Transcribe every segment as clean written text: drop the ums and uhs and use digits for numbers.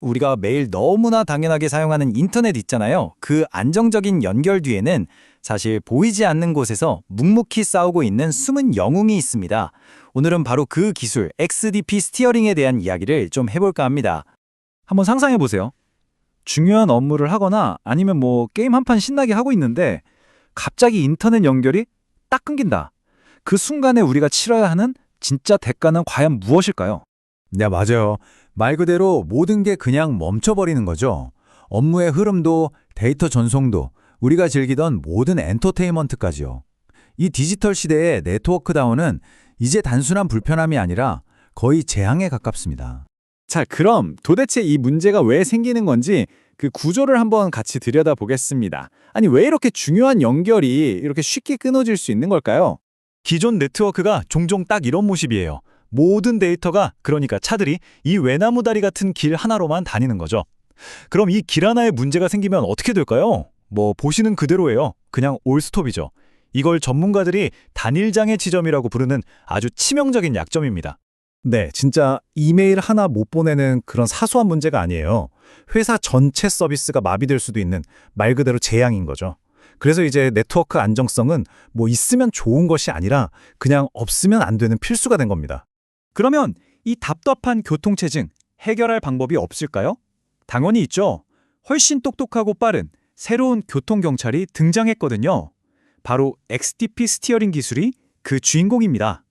우리가 매일 너무나 당연하게 사용하는 인터넷 있잖아요. 그 안정적인 연결 뒤에는 사실 보이지 않는 곳에서 묵묵히 싸우고 있는 숨은 영웅이 있습니다. 오늘은 바로 그 기술 XDP 스티어링에 대한 이야기를 좀 해볼까 합니다. 한번 상상해 보세요. 중요한 업무를 하거나 아니면 게임 한 판 신나게 하고 있는데 갑자기 인터넷 연결이 딱 끊긴다. 그 순간에 우리가 치러야 하는 진짜 대가는 과연 무엇일까요? 네, 맞아요. 말 그대로 모든 게 그냥 멈춰버리는 거죠. 업무의 흐름도, 데이터 전송도, 우리가 즐기던 모든 엔터테인먼트까지요. 이 디지털 시대의 네트워크 다운은 이제 단순한 불편함이 아니라 거의 재앙에 가깝습니다. 자, 그럼 도대체 이 문제가 왜 생기는 건지 그 구조를 한번 같이 들여다보겠습니다. 아니, 왜 이렇게 중요한 연결이 이렇게 쉽게 끊어질 수 있는 걸까요? 기존 네트워크가 종종 딱 이런 모습이에요. 모든 데이터가, 그러니까 차들이 이 외나무 다리 같은 길 하나로만 다니는 거죠. 그럼 이 길 하나에 문제가 생기면 어떻게 될까요? 보시는 그대로예요. 그냥 올스톱이죠. 이걸 전문가들이 단일장애 지점이라고 부르는 아주 치명적인 약점입니다. 네, 진짜 이메일 하나 못 보내는 그런 사소한 문제가 아니에요. 회사 전체 서비스가 마비될 수도 있는 말 그대로 재앙인 거죠. 그래서 이제 네트워크 안정성은 있으면 좋은 것이 아니라 그냥 없으면 안 되는 필수가 된 겁니다. 그러면 이 답답한 교통체증 해결할 방법이 없을까요? 당연히 있죠. 훨씬 똑똑하고 빠른 새로운 교통경찰이 등장했거든요. 바로 XDP 스티어링 기술이 그 주인공입니다.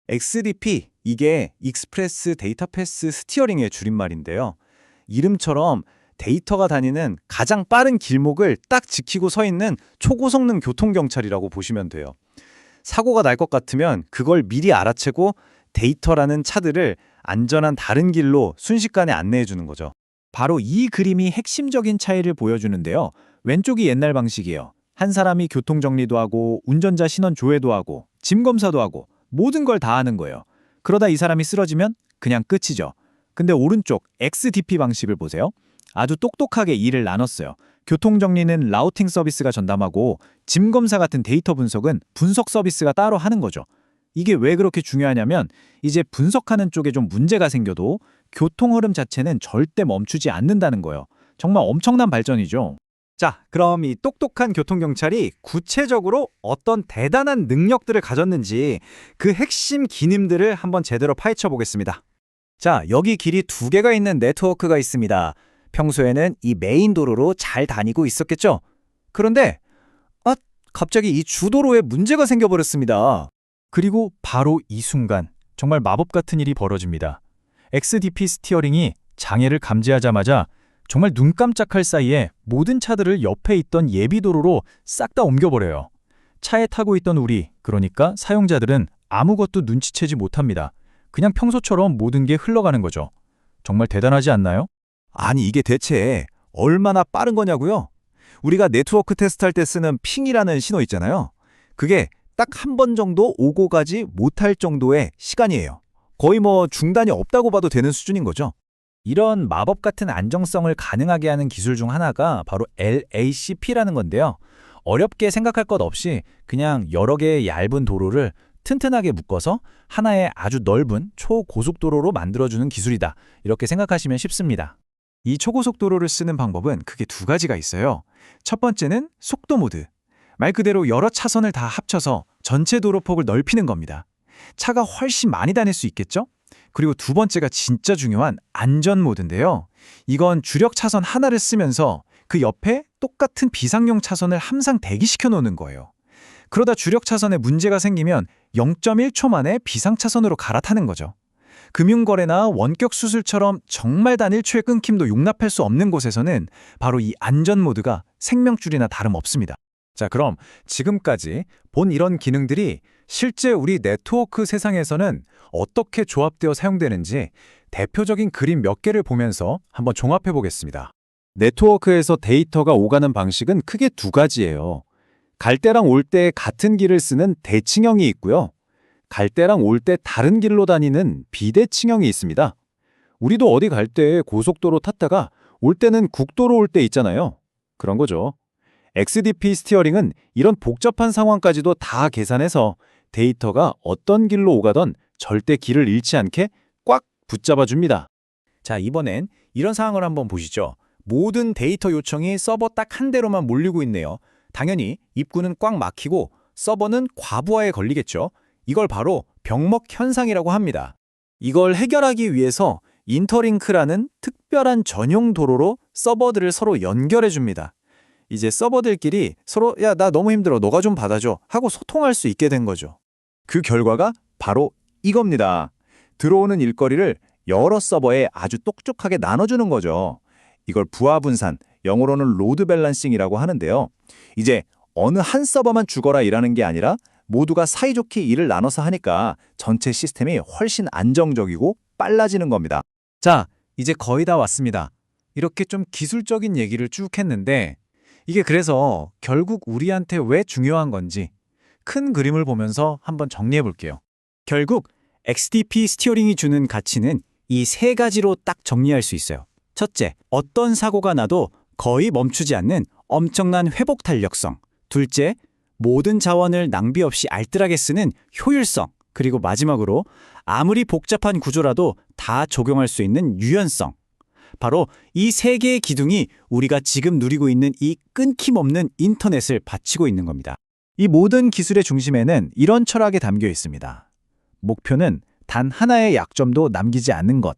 XDP, 이게 익스프레스 데이터 패스 스티어링의 줄임말인데요. 이름처럼 데이터가 다니는 가장 빠른 길목을 딱 지키고 서 있는 초고성능 교통경찰이라고 보시면 돼요. 사고가 날 것 같으면 그걸 미리 알아채고 데이터라는 차들을 안전한 다른 길로 순식간에 안내해 주는 거죠. 바로 이 그림이 핵심적인 차이를 보여주는데요. 왼쪽이 옛날 방식이에요. 한 사람이 교통정리도 하고 운전자 신원 조회도 하고 짐 검사도 하고 모든 걸 다 하는 거예요. 그러다 이 사람이 쓰러지면 그냥 끝이죠. 근데 오른쪽 XDP 방식을 보세요. 아주 똑똑하게 일을 나눴어요. 교통정리는 라우팅 서비스가 전담하고 짐 검사 같은 데이터 분석은 분석 서비스가 따로 하는 거죠. 이게 왜 그렇게 중요하냐면 이제 분석하는 쪽에 좀 문제가 생겨도 교통 흐름 자체는 절대 멈추지 않는다는 거예요. 정말 엄청난 발전이죠. 자, 그럼 이 똑똑한 교통경찰이 구체적으로 어떤 대단한 능력들을 가졌는지 그 핵심 기능들을 한번 제대로 파헤쳐 보겠습니다. 자, 여기 길이 두 개가 있는 네트워크가 있습니다. 평소에는 이 메인 도로로 잘 다니고 있었겠죠? 그런데 갑자기 이 주도로에 문제가 생겨버렸습니다. 그리고 바로 이 순간 정말 마법 같은 일이 벌어집니다. XDP 스티어링이 장애를 감지하자마자 정말 눈 깜짝할 사이에 모든 차들을 옆에 있던 예비도로로 싹 다 옮겨버려요. 차에 타고 있던 우리, 그러니까 사용자들은 아무것도 눈치채지 못합니다. 그냥 평소처럼 모든 게 흘러가는 거죠. 정말 대단하지 않나요? 아니, 이게 대체 얼마나 빠른 거냐고요? 우리가 네트워크 테스트할 때 쓰는 핑이라는 신호 있잖아요. 그게 딱 한 번 정도 오고 가지 못할 정도의 시간이에요. 거의 중단이 없다고 봐도 되는 수준인 거죠. 이런 마법 같은 안정성을 가능하게 하는 기술 중 하나가 바로 LACP라는 건데요. 어렵게 생각할 것 없이 그냥 여러 개의 얇은 도로를 튼튼하게 묶어서 하나의 아주 넓은 초고속도로로 만들어주는 기술이다. 이렇게 생각하시면 쉽습니다. 이 초고속도로를 쓰는 방법은 크게 두 가지가 있어요. 첫 번째는 속도 모드. 말 그대로 여러 차선을 다 합쳐서 전체 도로폭을 넓히는 겁니다. 차가 훨씬 많이 다닐 수 있겠죠? 그리고 두 번째가 진짜 중요한 안전 모드인데요. 이건 주력 차선 하나를 쓰면서 그 옆에 똑같은 비상용 차선을 항상 대기시켜 놓는 거예요. 그러다 주력 차선에 문제가 생기면 0.1초 만에 비상 차선으로 갈아타는 거죠. 금융거래나 원격 수술처럼 정말 단 1초의 끊김도 용납할 수 없는 곳에서는 바로 이 안전 모드가 생명줄이나 다름없습니다. 자, 그럼 지금까지 본 이런 기능들이 실제 우리 네트워크 세상에서는 어떻게 조합되어 사용되는지 대표적인 그림 몇 개를 보면서 한번 종합해 보겠습니다. 네트워크에서 데이터가 오가는 방식은 크게 두 가지예요. 갈 때랑 올 때 같은 길을 쓰는 대칭형이 있고요. 갈 때랑 올 때 다른 길로 다니는 비대칭형이 있습니다. 우리도 어디 갈 때 고속도로 탔다가 올 때는 국도로 올 때 있잖아요. 그런 거죠. XDP 스티어링은 이런 복잡한 상황까지도 다 계산해서 데이터가 어떤 길로 오가던 절대 길을 잃지 않게 꽉 붙잡아 줍니다. 자, 이번엔 이런 상황을 한번 보시죠. 모든 데이터 요청이 서버 딱 한 대로만 몰리고 있네요. 당연히 입구는 꽉 막히고 서버는 과부하에 걸리겠죠. 이걸 바로 병먹 현상이라고 합니다. 이걸 해결하기 위해서 인터링크라는 특별한 전용 도로로 서버들을 서로 연결해 줍니다. 이제 서버들끼리 서로 야, 나 너무 힘들어. 너가 좀 받아줘. 하고 소통할 수 있게 된 거죠. 그 결과가 바로 이겁니다. 들어오는 일거리를 여러 서버에 아주 똑똑하게 나눠주는 거죠. 이걸 부하 분산, 영어로는 로드 밸런싱이라고 하는데요. 이제 어느 한 서버만 죽어라 일하는 게 아니라 모두가 사이좋게 일을 나눠서 하니까 전체 시스템이 훨씬 안정적이고 빨라지는 겁니다. 자, 이제 거의 다 왔습니다. 이렇게 좀 기술적인 얘기를 쭉 했는데 이게 그래서 결국 우리한테 왜 중요한 건지 큰 그림을 보면서 한번 정리해 볼게요. 결국 XDP 스티어링이 주는 가치는 이 세 가지로 딱 정리할 수 있어요. 첫째, 어떤 사고가 나도 거의 멈추지 않는 엄청난 회복 탄력성. 둘째, 모든 자원을 낭비 없이 알뜰하게 쓰는 효율성. 그리고 마지막으로 아무리 복잡한 구조라도 다 적용할 수 있는 유연성. 바로 이 세 개의 기둥이 우리가 지금 누리고 있는 이 끊김없는 인터넷을 바치고 있는 겁니다. 이 모든 기술의 중심에는 이런 철학이 담겨 있습니다. 목표는 단 하나의 약점도 남기지 않는 것.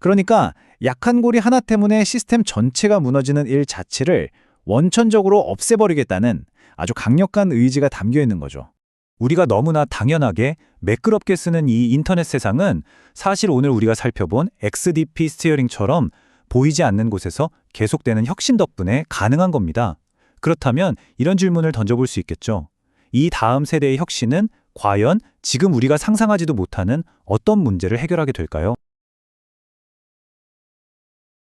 그러니까 약한 고리 하나 때문에 시스템 전체가 무너지는 일 자체를 원천적으로 없애버리겠다는 아주 강력한 의지가 담겨 있는 거죠. 우리가 너무나 당연하게 매끄럽게 쓰는 이 인터넷 세상은 사실 오늘 우리가 살펴본 XDP 스티어링처럼 보이지 않는 곳에서 계속되는 혁신 덕분에 가능한 겁니다. 그렇다면 이런 질문을 던져볼 수 있겠죠. 이 다음 세대의 혁신은 과연 지금 우리가 상상하지도 못하는 어떤 문제를 해결하게 될까요?